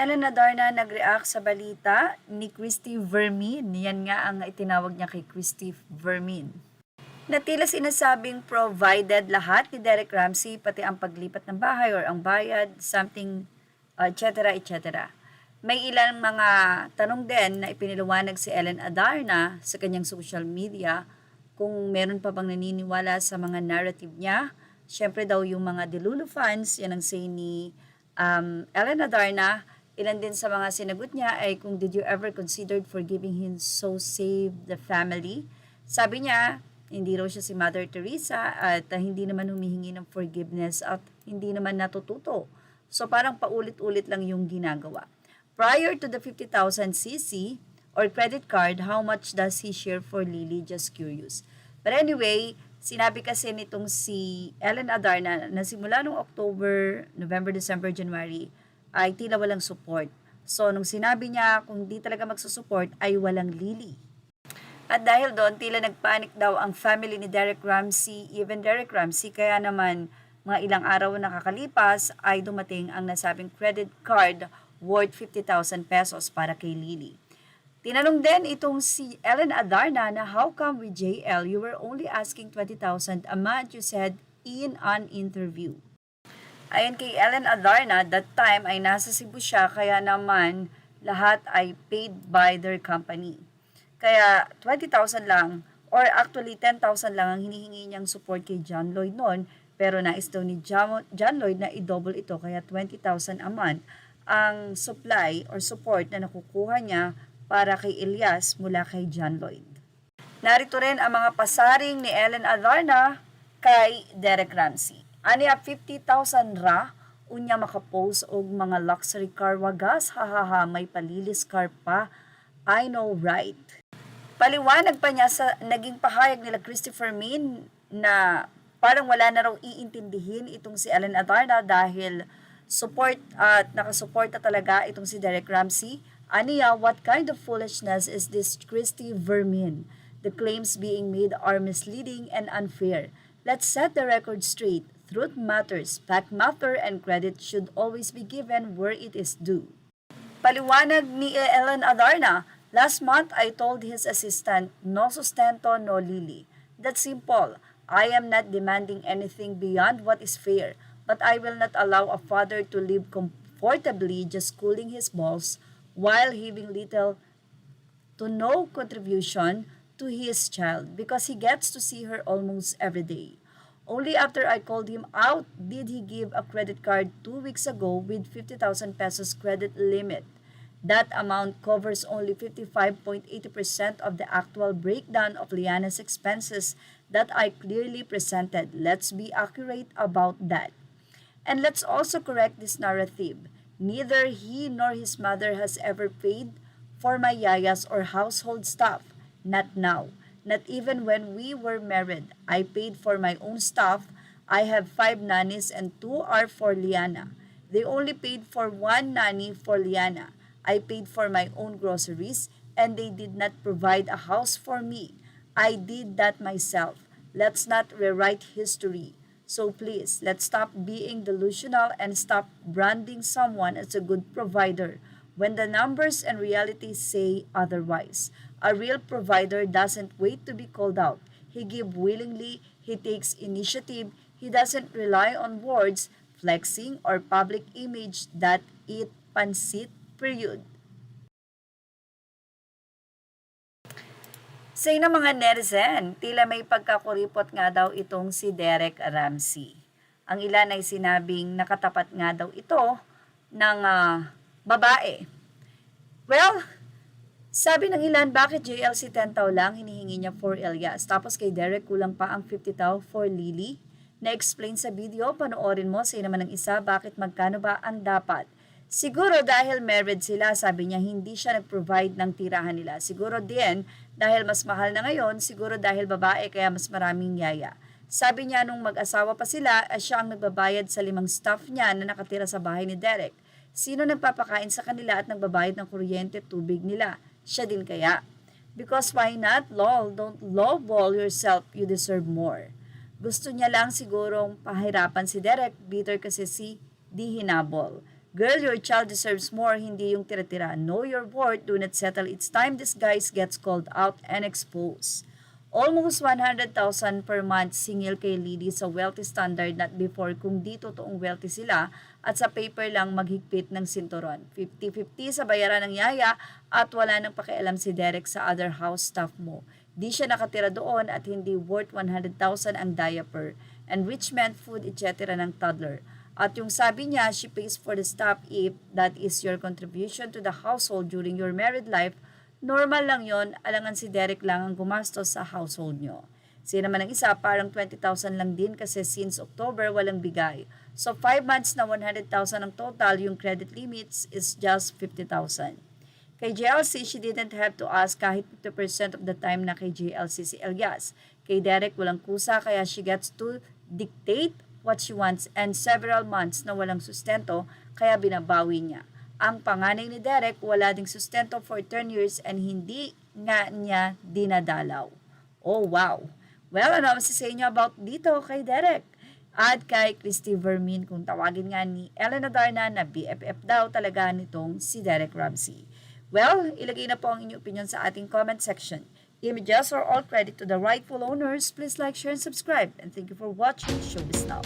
Ellen Adarna nag-react sa balita ni Christy Vermin. Yan nga ang itinawag niya kay Christy Vermin. Na tila sinasabing provided lahat ni Derek Ramsey, pati ang paglipat ng bahay or ang bayad, something, etc. etc. May ilang mga tanong din na ipiniliwanag si Ellen Adarna sa kanyang social media kung meron pa bang naniniwala sa mga narrative niya. Siyempre daw yung mga Delulu fans, yan ang say ni Ellen Adarna. Ilan din sa mga sinagot niya ay kung did you ever considered forgiving him so save the family? Sabi niya, hindi raw siya si Mother Teresa at hindi naman humihingi ng forgiveness at hindi naman natututo. So parang paulit-ulit lang yung ginagawa. Prior to the 50,000 cc or credit card, how much does he share for Lily? Just curious. But anyway, sinabi kasi nitong si Ellen Adarna na simula noong October, November, December, January, ay tila walang support. So, nung sinabi niya kung di talaga magsusupport ay walang Lily. At dahil doon, tila nagpanik daw ang family ni Derek Ramsey, even Derek Ramsey, kaya naman mga ilang araw na nakakalipas ay dumating ang nasabing credit card worth 50,000 pesos para kay Lily. Tinanong din itong si Ellen Adarna na how come with JL you were only asking 20,000 a month, you said in an interview. Ayon kay Ellen Adarna, that time ay nasa Cebu siya kaya naman lahat ay paid by their company. Kaya 20,000 lang or actually 10,000 lang ang hinihingi niyang support kay John Lloyd noon, pero nais daw ni John Lloyd na i-double ito kaya 20,000 a month ang supply or support na nakukuha niya para kay Elias mula kay John Lloyd. Narito rin ang mga pasaring ni Ellen Adarna kay Derek Ramsey. Aniya 50,000 ra, unya makapose og mga luxury car wagas, hahaha, may palilis car pa, I know right. Paliwanag pa niya sa naging pahayag nila Christopher Min na parang wala na raw iintindihin itong si Ellen Adarna dahil support at nakasuporta talaga itong si Derek Ramsey. Aniya, what kind of foolishness is this Christy Vermin? The claims being made are misleading and unfair. Let's set the record straight. Truth matters, fact matter, and credit should always be given where it is due. Paliwanag ni Ellen Adarna, last month I told his assistant, no sustento, no Lily. That's simple. I am not demanding anything beyond what is fair, but I will not allow a father to live comfortably just cooling his balls while having little to no contribution to his child because he gets to see her almost every day. Only after I called him out did he give a credit card 2 weeks ago with 50,000 pesos credit limit. That amount covers only 55.80% of the actual breakdown of Liana's expenses that I clearly presented. Let's be accurate about that. And let's also correct this narrative. Neither he nor his mother has ever paid for my yayas or household stuff. Not now. Not even when we were married. I paid for my own stuff. I have 5 nannies and 2 are for Liana. They only paid for 1 nanny for Liana. I paid for my own groceries and they did not provide a house for me. I did that myself. Let's not rewrite history. So please, let's stop being delusional and stop branding someone as a good provider when the numbers and reality say otherwise. A real provider doesn't wait to be called out. He gives willingly, he takes initiative, he doesn't rely on words, flexing, or public image that eat pansit, period. Say ng mga netizen, tila may pagkakuripot nga daw itong si Derek Ramsey. Ang ilan ay sinabing nakatapat nga daw ito ng babae. Well, sabi ng ilan, bakit JL si 10,000 lang hinihingi niya for Elias? Tapos kay Derek kulang pa ang 50,000 for Lily? Na-explain sa video, panoorin mo, say naman ng isa, bakit magkano ba ang dapat? Siguro dahil married sila, sabi niya hindi siya nag-provide ng tirahan nila. Siguro din dahil mas mahal na ngayon, siguro dahil babae kaya mas maraming yaya. Sabi niya nung mag-asawa pa sila, siya ang nagbabayad sa 5 staff niya na nakatira sa bahay ni Derek. Sino nagpapakain sa kanila at nagbabayad ng kuryente at tubig nila? Siya din kaya. Because why not? Lol, don't lowball yourself, you deserve more. Gusto niya lang sigurong pahirapan si Derek, bitter kasi si di hinabol. Girl, your child deserves more, hindi yung tira-tira. Know your worth, do not settle. It's time this guy gets called out and exposed. Almost 100,000 per month singil kay Lily sa wealthy standard, not before kung di totoong wealthy sila at sa paper lang maghigpit ng sinturon. 50-50 sa bayaran ng yaya at wala nang pakialam si Derek sa other house staff mo. Di siya nakatira doon at hindi worth 100,000 ang diaper, enrichment, food, etc. ng toddler. At yung sabi niya, she pays for the stuff if that is your contribution to the household during your married life. Normal lang yon, alangan si Derek lang ang gumastos sa household nyo. Siya naman ang isa, parang 20,000 lang din kasi since October walang bigay. So 5 months na 100,000 ang total, yung credit limits is just 50,000. Kay JLC, she didn't have to ask kahit 50% of the time na kay JLC si Elias. Kay Derek walang kusa kaya she gets to dictate what she wants and several months na walang sustento kaya binabawi niya. Ang panganay ni Derek wala ding sustento for 10 years and hindi nga niya dinadalaw. Oh wow! Well, ano masasabi niyo about dito kay Derek? At kay Christy Vermin kung tawagin nga ni Elena Darna na BFF daw talaga nitong si Derek Ramsey. Well, ilagay na po ang inyong opinion sa ating comment section. Images are all credit to the rightful owners. Please like, share, and subscribe. And thank you for watching Showbiz Now.